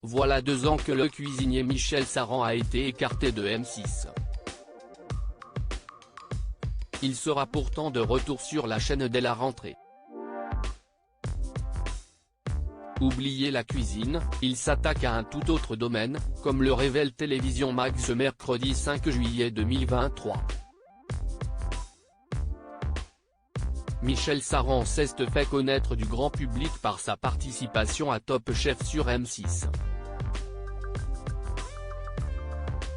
Voilà 2 ans que le cuisinier Michel Saran a été écarté de M6. Il sera pourtant de retour sur la chaîne dès la rentrée. Oubliez la cuisine, il s'attaque à un tout autre domaine, comme le révèle Télévision Mag ce mercredi 5 juillet 2023. Michel Saran s'est fait connaître du grand public par sa participation à Top Chef sur M6.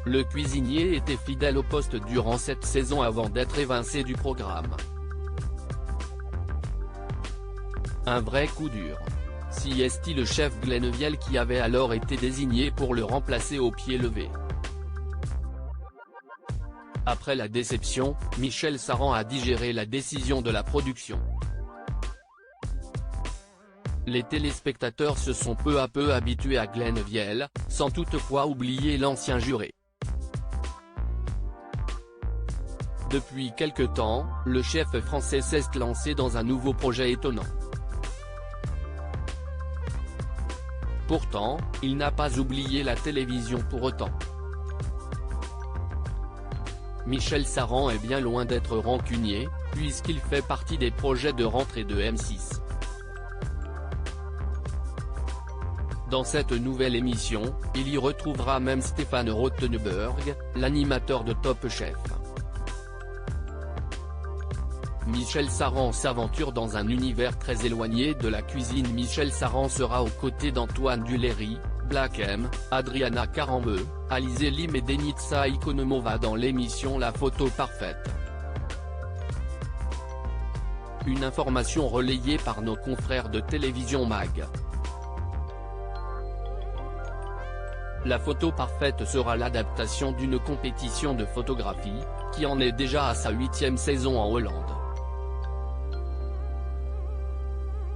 Le cuisinier était fidèle au poste durant cette saison avant d'être évincé du programme. Un vrai coup dur. Si est le chef Glenneviel qui avait alors été désigné pour le remplacer au pied levé. Après la déception, Michel Saran a digéré la décision de la production. Les téléspectateurs se sont peu à peu habitués à Glenneviel, sans toutefois oublier l'ancien juré. Depuis quelque temps, le chef français s'est lancé dans un nouveau projet étonnant. Pourtant, il n'a pas oublié la télévision pour autant. Michel Saran est bien loin d'être rancunier, puisqu'il fait partie des projets de rentrée de M6. Dans cette nouvelle émission, il y retrouvera même Stéphane Rothenberg, l'animateur de Top Chef. Michel Saran s'aventure dans un univers très éloigné de la cuisine. Michel Saran sera aux côtés d'Antoine Duléry, Black M, Adriana Carambeu, Alizé Lim et Denitsa Ikonomova dans l'émission La Photo Parfaite. Une information relayée par nos confrères de Télévision Mag. La Photo Parfaite sera l'adaptation d'une compétition de photographie, qui en est déjà à sa 8e saison en Hollande.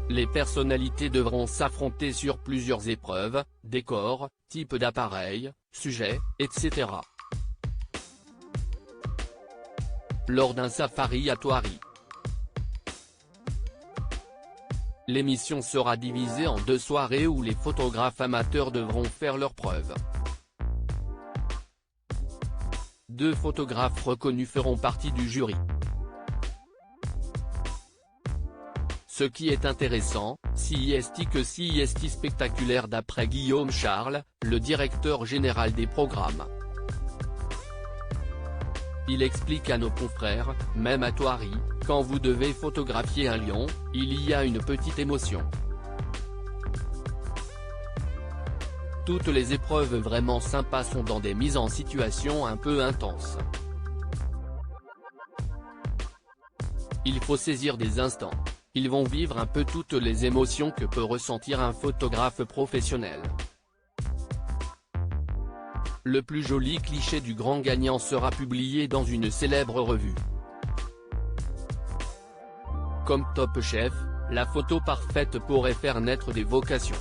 Les personnalités devront s'affronter sur plusieurs épreuves, décors, type d'appareil, sujets, etc. Lors d'un safari à Thoiry. L'émission sera divisée en 2 soirées où les photographes amateurs devront faire leurs preuves. 2 photographes reconnus feront partie du jury. Ce qui est intéressant, si est spectaculaire d'après Guillaume Charles, le directeur général des programmes. Il explique à nos confrères, même à Thoiry, quand vous devez photographier un lion, il y a une petite émotion. Toutes les épreuves vraiment sympas sont dans des mises en situation un peu intenses. Il faut saisir des instants. Ils vont vivre un peu toutes les émotions que peut ressentir un photographe professionnel. Le plus joli cliché du grand gagnant sera publié dans une célèbre revue. Comme Top Chef, La Photo Parfaite pourrait faire naître des vocations.